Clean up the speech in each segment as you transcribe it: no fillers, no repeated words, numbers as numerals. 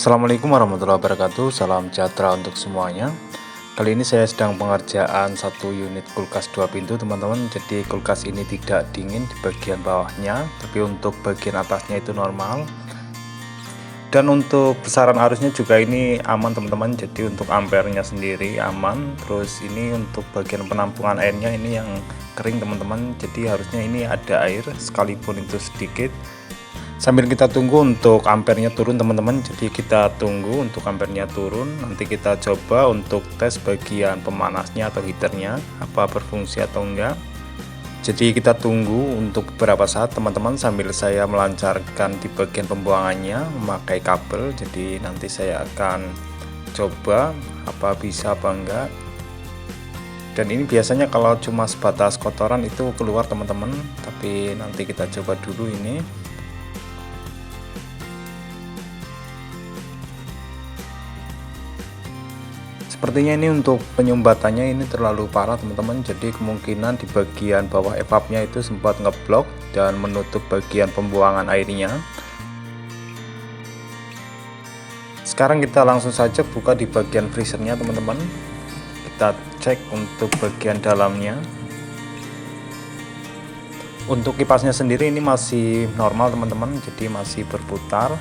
Assalamualaikum warahmatullahi wabarakatuh. Salam sejahtera untuk semuanya. Kali ini saya sedang pengerjaan satu unit kulkas 2 pintu teman-teman. Jadi kulkas ini tidak dingin di bagian bawahnya, tapi untuk bagian atasnya itu normal. Dan untuk besaran arusnya juga ini aman teman-teman. Jadi untuk ampernya sendiri aman. Terus ini untuk bagian penampungan airnya ini yang kering teman-teman. Jadi harusnya ini ada air sekalipun itu sedikit. Sambil kita tunggu untuk ampernya turun teman-teman, jadi kita tunggu untuk ampernya turun. Nanti kita coba untuk tes bagian pemanasnya atau heaternya apa berfungsi atau enggak. Jadi kita tunggu untuk beberapa saat teman-teman, sambil saya melancarkan di bagian pembuangannya memakai kabel. Jadi nanti saya akan coba apa bisa apa enggak. Dan ini biasanya kalau cuma sebatas kotoran itu keluar teman-teman, tapi nanti kita coba dulu ini. Sepertinya ini untuk penyumbatannya ini terlalu parah teman-teman, jadi kemungkinan di bagian bawah evapnya itu sempat ngeblok dan menutup bagian pembuangan airnya. Sekarang kita langsung saja buka di bagian freezernya teman-teman. Kita cek untuk bagian dalamnya. Untuk kipasnya sendiri ini masih normal teman-teman, jadi masih berputar.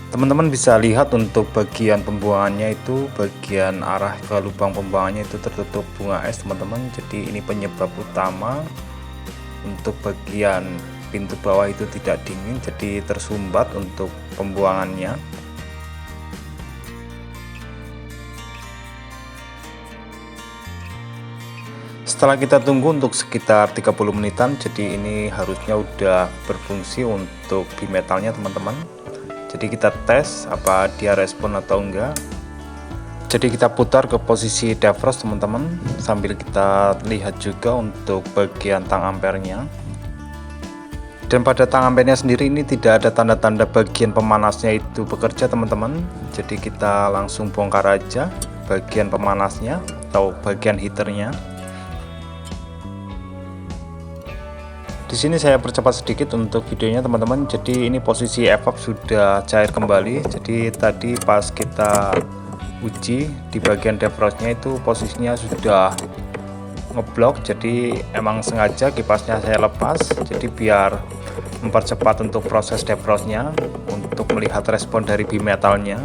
Teman-teman bisa lihat untuk bagian pembuangannya itu, bagian arah ke lubang pembuangannya itu tertutup bunga es teman-teman. Jadi ini penyebab utama untuk bagian pintu bawah itu tidak dingin, jadi tersumbat untuk pembuangannya. Setelah kita tunggu untuk sekitar 30 menitan, jadi ini harusnya udah berfungsi untuk bimetalnya teman-teman. Jadi kita tes apa dia respon atau enggak. Jadi kita putar ke posisi defrost teman-teman, sambil kita lihat juga untuk bagian tang ampernya. Dan pada tang ampernya sendiri ini tidak ada tanda-tanda bagian pemanasnya itu bekerja teman-teman. Jadi kita langsung bongkar aja bagian pemanasnya atau bagian heaternya. Di sini saya percepat sedikit untuk videonya teman-teman. Jadi ini posisi evap sudah cair kembali. Jadi tadi pas kita uji di bagian defrostnya itu posisinya sudah ngeblok. Jadi emang sengaja kipasnya saya lepas. Jadi biar mempercepat untuk proses defrostnya, untuk melihat respon dari bimetalnya.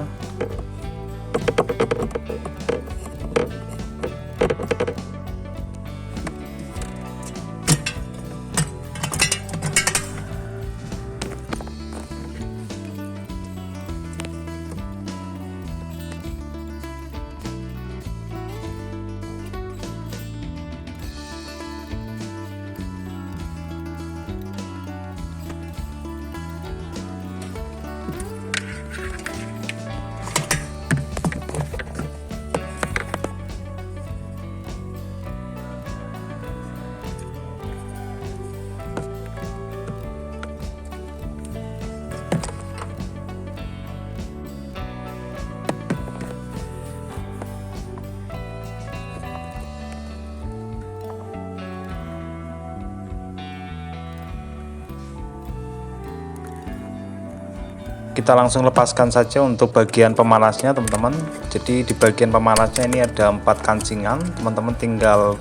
Kita langsung lepaskan saja untuk bagian pemanasnya teman-teman. Jadi di bagian pemanasnya ini ada 4 kancingan, teman-teman tinggal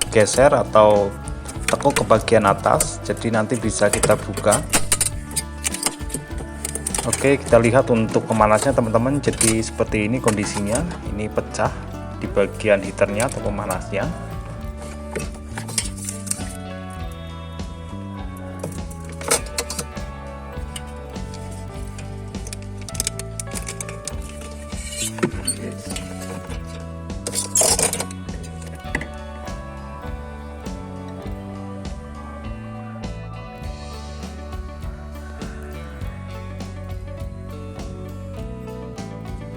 geser atau tekuk ke bagian atas, jadi nanti bisa kita buka. Oke, kita lihat untuk pemanasnya teman-teman. Jadi seperti ini kondisinya, ini pecah di bagian heaternya atau pemanasnya.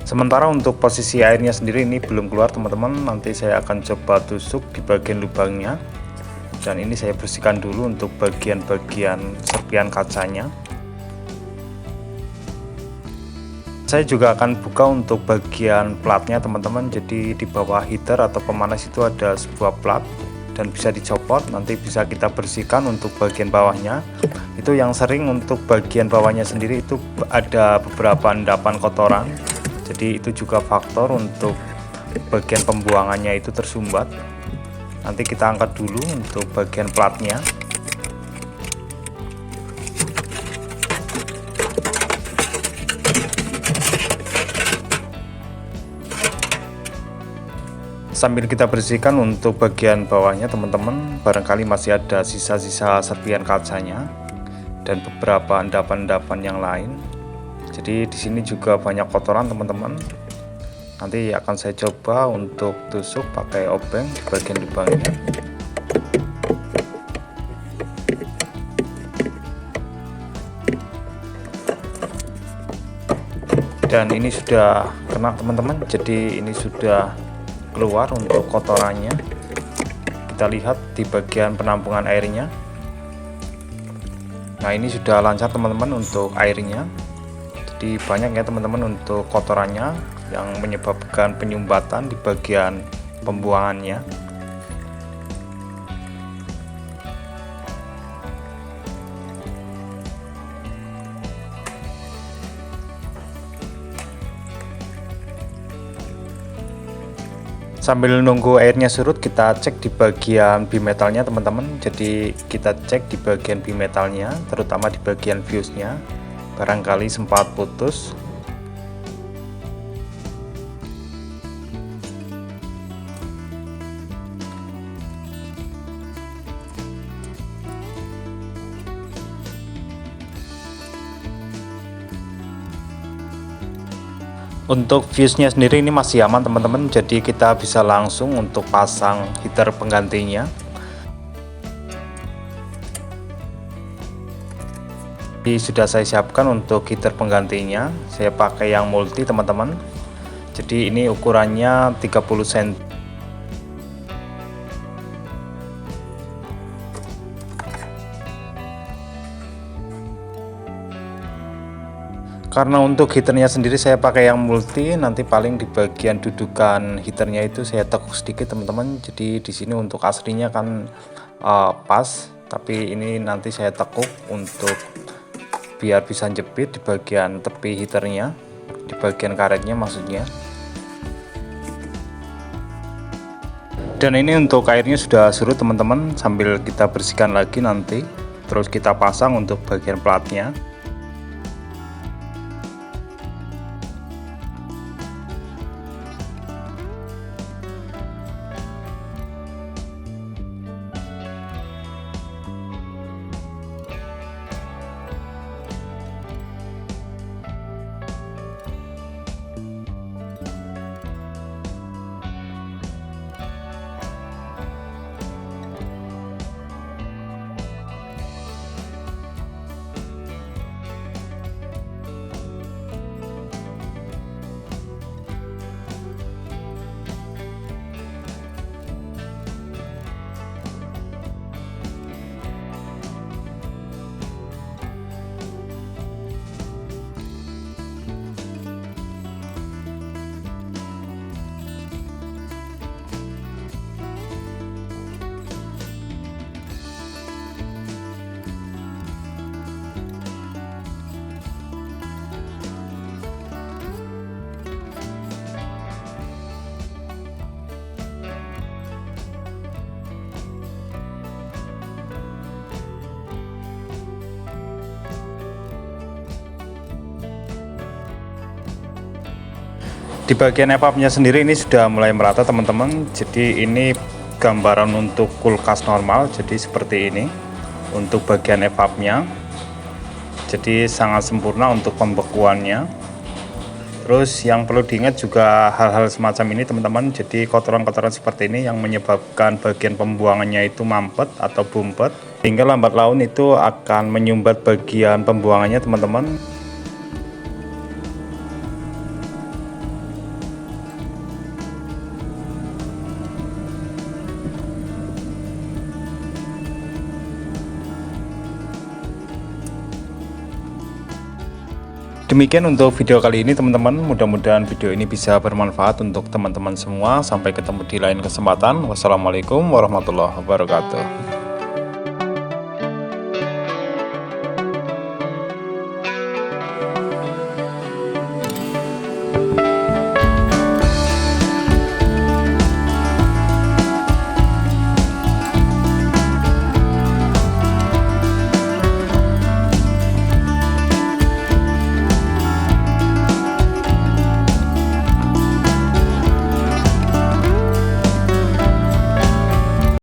Sementara untuk posisi airnya sendiri ini belum keluar teman-teman, nanti saya akan coba tusuk di bagian lubangnya. Dan ini saya bersihkan dulu untuk bagian-bagian serpian kacanya. Saya juga akan buka untuk bagian platnya teman-teman. Jadi di bawah heater atau pemanas itu ada sebuah plat dan bisa dicopot, nanti bisa kita bersihkan untuk bagian bawahnya. Itu yang sering untuk bagian bawahnya sendiri itu ada beberapa endapan kotoran. Jadi itu juga faktor untuk bagian pembuangannya itu tersumbat. Nanti kita angkat dulu untuk bagian platnya. Sambil kita bersihkan untuk bagian bawahnya teman-teman, barangkali masih ada sisa-sisa serpian kacanya dan beberapa endapan-endapan yang lain. Jadi di sini juga banyak kotoran teman-teman. Nanti akan saya coba untuk tusuk pakai obeng di bagian lubangnya. Dan ini sudah kena teman-teman, jadi ini sudah keluar untuk kotorannya. Kita lihat di bagian penampungan airnya. Nah, ini sudah lancar teman-teman untuk airnya. Jadi banyak ya teman-teman untuk kotorannya yang menyebabkan penyumbatan di bagian pembuangannya. Sambil nunggu airnya surut, kita cek di bagian bimetalnya teman-teman. Jadi kita cek di bagian bimetalnya, terutama di bagian fuse-nya, barangkali sempat putus. Untuk fuse-nya sendiri ini masih aman teman-teman, jadi kita bisa langsung untuk pasang heater penggantinya. Jadi sudah saya siapkan untuk heater penggantinya, saya pakai yang multi teman-teman. Jadi ini ukurannya 30 cm. Karena untuk heaternya sendiri saya pakai yang multi, nanti paling di bagian dudukan heaternya itu saya tekuk sedikit teman-teman. Jadi di sini untuk aslinya kan pas, tapi ini nanti saya tekuk untuk biar bisa jepit di bagian tepi heaternya, di bagian karetnya maksudnya. Dan ini untuk airnya sudah surut teman-teman, sambil kita bersihkan lagi nanti, terus kita pasang untuk bagian platnya. Di bagian evapnya sendiri ini sudah mulai merata teman-teman. Jadi ini gambaran untuk kulkas normal, jadi seperti ini untuk bagian evapnya. Jadi sangat sempurna untuk pembekuannya. Terus yang perlu diingat juga hal-hal semacam ini teman-teman. Jadi kotoran-kotoran seperti ini yang menyebabkan bagian pembuangannya itu mampet atau bumpet, hingga lambat laun itu akan menyumbat bagian pembuangannya teman-teman. Demikian untuk video kali ini teman-teman, mudah-mudahan video ini bisa bermanfaat untuk teman-teman semua. Sampai ketemu di lain kesempatan. Wassalamualaikum warahmatullahi wabarakatuh.